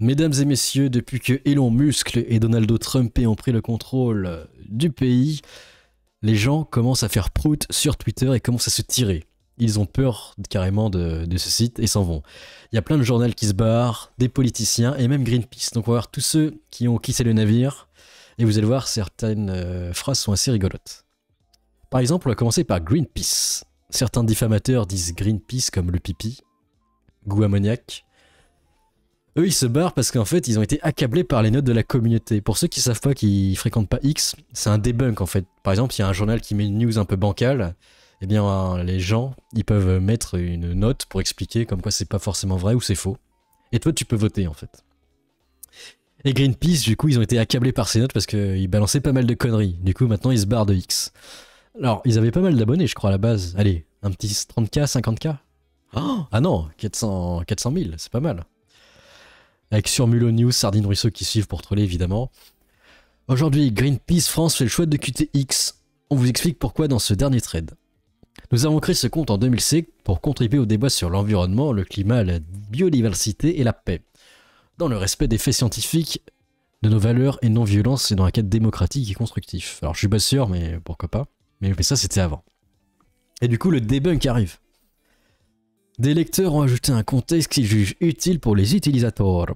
Mesdames et messieurs, depuis que Elon Musk et Donald Trump ont pris le contrôle du pays, les gens commencent à faire prout sur Twitter et commencent à se tirer. Ils ont peur carrément de ce site et s'en vont. Il y a plein de journaux qui se barrent, des politiciens et même Greenpeace. Donc on va voir tous ceux qui ont quitté le navire et vous allez voir certaines phrases sont assez rigolotes. Par exemple, on va commencer par Greenpeace. Certains diffamateurs disent Greenpeace comme le pipi, goût ammoniaque. Eux, ils se barrent parce qu'en fait, ils ont été accablés par les notes de la communauté. Pour ceux qui savent pas, qui fréquentent pas X, c'est un debunk en fait. Par exemple, il y a un journal qui met une news un peu bancale, eh bien, les gens, ils peuvent mettre une note pour expliquer comme quoi c'est pas forcément vrai ou c'est faux. Et toi, tu peux voter en fait. Et Greenpeace, du coup, ils ont été accablés par ces notes parce qu'ils balançaient pas mal de conneries. Du coup, maintenant, ils se barrent de X. Alors, ils avaient pas mal d'abonnés, je crois, à la base. Allez, un petit 30K, 50K. Oh, ah non, 400 000, c'est pas mal. Avec sur Mulot News, Sardine Ruisseau qui suivent pour troller évidemment. Aujourd'hui, Greenpeace France fait le choix de quitter X. On vous explique pourquoi dans ce dernier thread. Nous avons créé ce compte en 2005 pour contribuer au débat sur l'environnement, le climat, la biodiversité et la paix. Dans le respect des faits scientifiques, de nos valeurs et non-violence et dans un cadre démocratique et constructif. Alors je suis pas sûr, mais pourquoi pas. Mais ça c'était avant. Et du coup le debunk arrive. Des lecteurs ont ajouté un contexte qu'ils jugent utile pour les utilisateurs.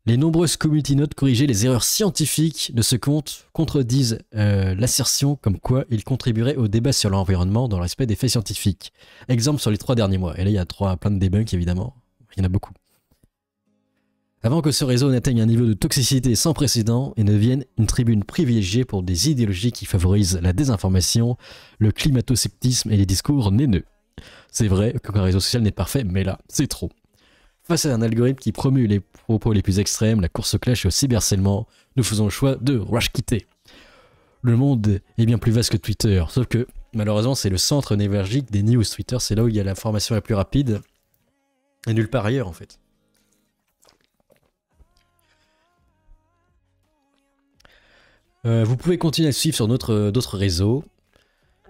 Les nombreuses community notes corrigées les erreurs scientifiques de ce compte contredisent l'assertion comme quoi il contribuerait au débat sur l'environnement dans le respect des faits scientifiques. Exemple sur les 3 derniers mois. Et là il y a plein de debunks évidemment. Il y en a beaucoup. Avant que ce réseau n'atteigne un niveau de toxicité sans précédent et ne devienne une tribune privilégiée pour des idéologies qui favorisent la désinformation, le climato-sceptisme et les discours néneux. C'est vrai qu'aucun réseau social n'est parfait, mais là, c'est trop. Face à un algorithme qui promue les propos les plus extrêmes, la course au clash et au cyberharcèlement, nous faisons le choix de rush quitter. Le monde est bien plus vaste que Twitter, sauf que malheureusement c'est le centre névralgique des news. Twitter, c'est là où il y a l'information la plus rapide et nulle part ailleurs en fait. Vous pouvez continuer à suivre sur d'autres réseaux.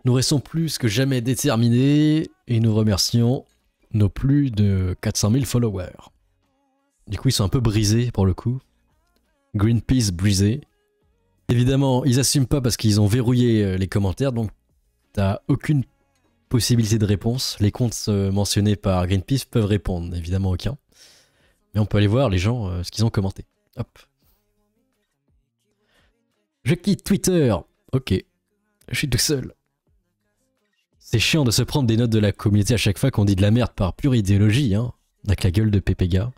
Nous restons plus que jamais déterminés et nous remercions nos plus de 400 000 followers. Du coup, ils sont un peu brisés pour le coup. Greenpeace brisé. Évidemment, ils assument pas parce qu'ils ont verrouillé les commentaires, donc t'as aucune possibilité de réponse. Les comptes mentionnés par Greenpeace peuvent répondre, évidemment aucun. Mais on peut aller voir les gens ce qu'ils ont commenté. Hop. Je quitte Twitter. Ok. Je suis tout seul. C'est chiant de se prendre des notes de la communauté à chaque fois qu'on dit de la merde par pure idéologie, hein. Avec la gueule de Pépéga.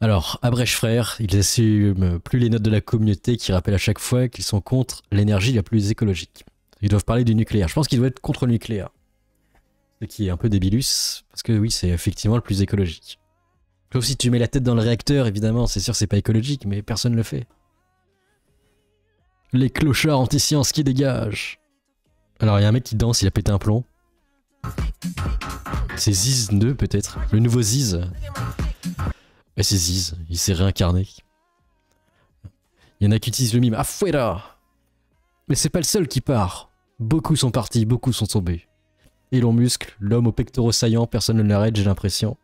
Alors, Abrèche frère, ils assument plus les notes de la communauté qui rappellent à chaque fois qu'ils sont contre l'énergie la plus écologique. Ils doivent parler du nucléaire. Je pense qu'ils doivent être contre le nucléaire. Ce qui est un peu débilus, parce que oui, c'est effectivement le plus écologique. Sauf si tu mets la tête dans le réacteur, évidemment, c'est sûr c'est pas écologique, mais personne ne le fait. Les clochards anti-science qui dégagent. Alors il y a un mec qui danse, il a pété un plomb. C'est Ziz 2 peut-être. Le nouveau Ziz. Ouais, c'est Ziz, il s'est réincarné. Il y en a qui utilisent le mime Afuera. Mais c'est pas le seul qui part. Beaucoup sont partis, beaucoup sont tombés. Elon Musk, l'homme aux pectoraux saillants, personne ne l'arrête, j'ai l'impression.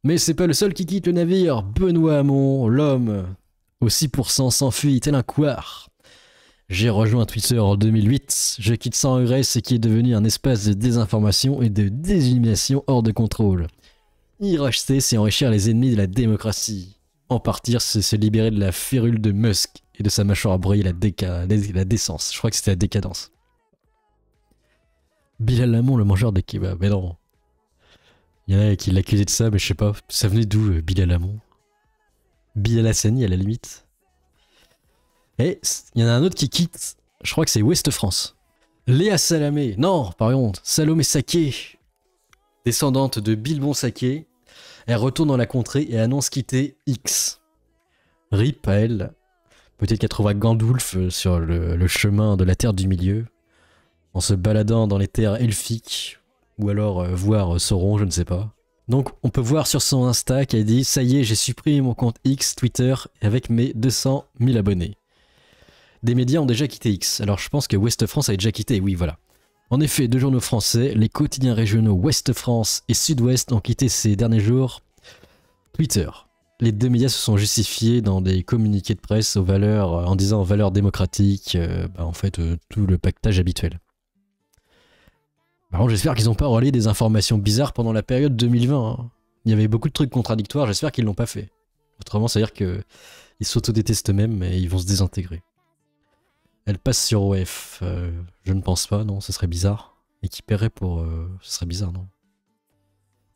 Mais c'est pas le seul qui quitte le navire. Benoît Hamon, l'homme aux 6% s'enfuit tel un couard. J'ai rejoint Twitter en 2008, je quitte sans regret ce qui est devenu un espace de désinformation et de désillumination hors de contrôle. Y racheter, c'est enrichir les ennemis de la démocratie. En partir, c'est se libérer de la férule de Musk et de sa mâchoire à broyer la décence. Je crois que c'était la décadence. Bilal Hamon, le mangeur de kebab, mais non. Il y en a qui l'accusaient de ça, mais je sais pas, ça venait d'où Bilal Hamon? Bilal Hassani à la limite. Et il y en a un autre qui quitte, je crois que c'est Ouest France. Léa Salamé, non, par contre, Salomé Saké, descendante de Bilbon Saké, elle retourne dans la contrée et annonce quitter X. RIP à elle. Peut-être qu'elle trouvera Gandulf sur le chemin de la Terre du Milieu, en se baladant dans les terres elfiques, ou alors voir Sauron, je ne sais pas. Donc on peut voir sur son Insta qu'elle dit « Ça y est, j'ai supprimé mon compte X Twitter avec mes 200 000 abonnés ». Des médias ont déjà quitté X, alors je pense que Ouest France a déjà quitté, oui voilà. En effet, 2 journaux français, les quotidiens régionaux Ouest France et Sud-Ouest ont quitté ces derniers jours Twitter. les deux médias se sont justifiés dans des communiqués de presse aux valeurs, en disant aux valeurs démocratiques, en fait, tout le pactage habituel. Par contre, j'espère qu'ils n'ont pas relayé des informations bizarres pendant la période 2020. Hein. Il y avait beaucoup de trucs contradictoires, j'espère qu'ils l'ont pas fait. Autrement, ça veut dire qu'ils s'autodétestent eux-mêmes et ils vont se désintégrer. Elle passe sur OF. Je ne pense pas, non, ce serait bizarre. Et qui paierait pour... ce serait bizarre, non.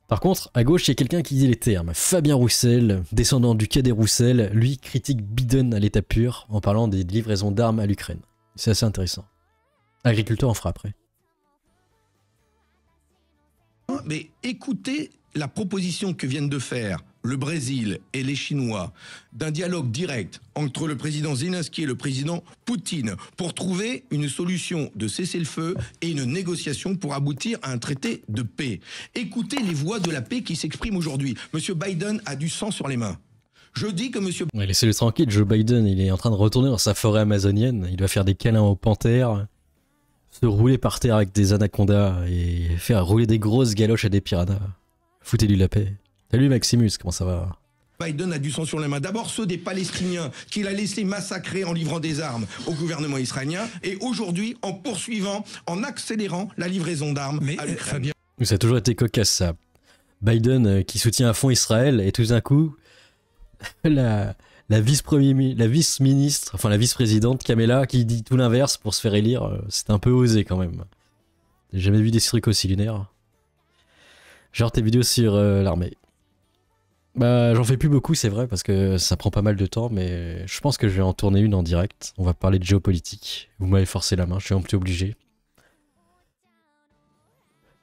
Par contre, à gauche, il y a quelqu'un qui dit les termes. Fabien Roussel, descendant du cadet Roussel, lui critique Biden à l'état pur en parlant des livraisons d'armes à l'Ukraine. C'est assez intéressant. Agriculteur en fera après. Mais écoutez la proposition que viennent de faire le Brésil et les Chinois d'un dialogue direct entre le président Zelensky et le président Poutine pour trouver une solution de cessez-le-feu et une négociation pour aboutir à un traité de paix. Écoutez les voix de la paix qui s'expriment aujourd'hui. Monsieur Biden a du sang sur les mains. Je dis que monsieur... Ouais, laissez-le tranquille, Joe Biden, il est en train de retourner dans sa forêt amazonienne, il va faire des câlins aux panthères, se rouler par terre avec des anacondas et faire rouler des grosses galoches à des piranhas. Foutez-lui la paix. Salut Maximus, comment ça va? Biden a du sang sur les mains. D'abord ceux des Palestiniens qu'il a laissé massacrer en livrant des armes au gouvernement israélien et aujourd'hui en poursuivant, en accélérant la livraison d'armes à l'Ukraine. Ça a toujours été cocasse ça. Biden qui soutient à fond Israël et tout d'un coup la vice-ministre, enfin la vice-présidente Kamala qui dit tout l'inverse pour se faire élire, c'est un peu osé quand même. J'ai jamais vu des trucs aussi lunaires. Genre tes vidéos sur l'armée. Bah j'en fais plus beaucoup c'est vrai parce que ça prend pas mal de temps mais je pense que je vais en tourner une en direct. On va parler de géopolitique. Vous m'avez forcé la main, je suis un peu obligé.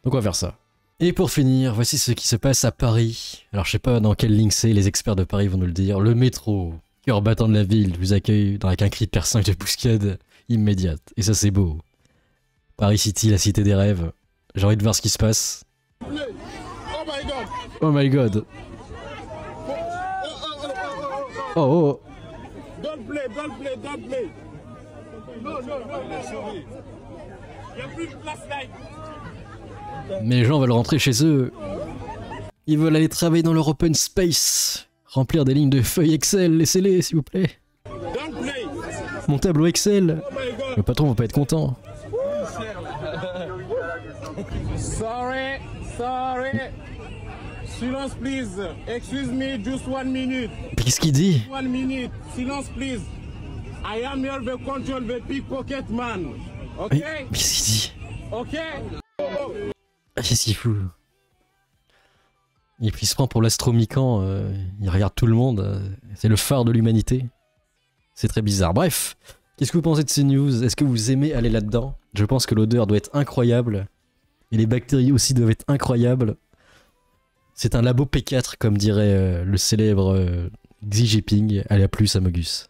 Donc on va faire ça. Et pour finir, voici ce qui se passe à Paris. Alors je sais pas dans quelle ligne c'est, les experts de Paris vont nous le dire. Le métro, cœur battant de la ville, vous accueille avec un cri de perçant et de bouscade immédiate. Et ça c'est beau. Paris City, la cité des rêves. J'ai envie de voir ce qui se passe. Oh my god. Oh oh. Don't play. Non, sorry. Il n'y a plus de place là. Mais les gens veulent rentrer chez eux. Ils veulent aller travailler dans leur open space. Remplir des lignes de feuilles Excel, laissez-les s'il vous plaît. Mon tableau Excel. Le patron va pas être content. Sorry. Silence please. Excuse me, just 1 minute. Qu'est-ce qu'il dit? 1 minute. Silence please. I am here to control the pickpocket man. Ok? Mais qu'est-ce qu'il dit? Ok? Qu'est-ce qu'il fout? Il se prend pour l'astromican, il regarde tout le monde, c'est le phare de l'humanité. C'est très bizarre. Bref, qu'est-ce que vous pensez de ces news? Est-ce que vous aimez aller là-dedans? Je pense que l'odeur doit être incroyable. Et les bactéries aussi doivent être incroyables. C'est un labo P4, comme dirait le célèbre Xi Jinping. Allez, à plus, Amogus.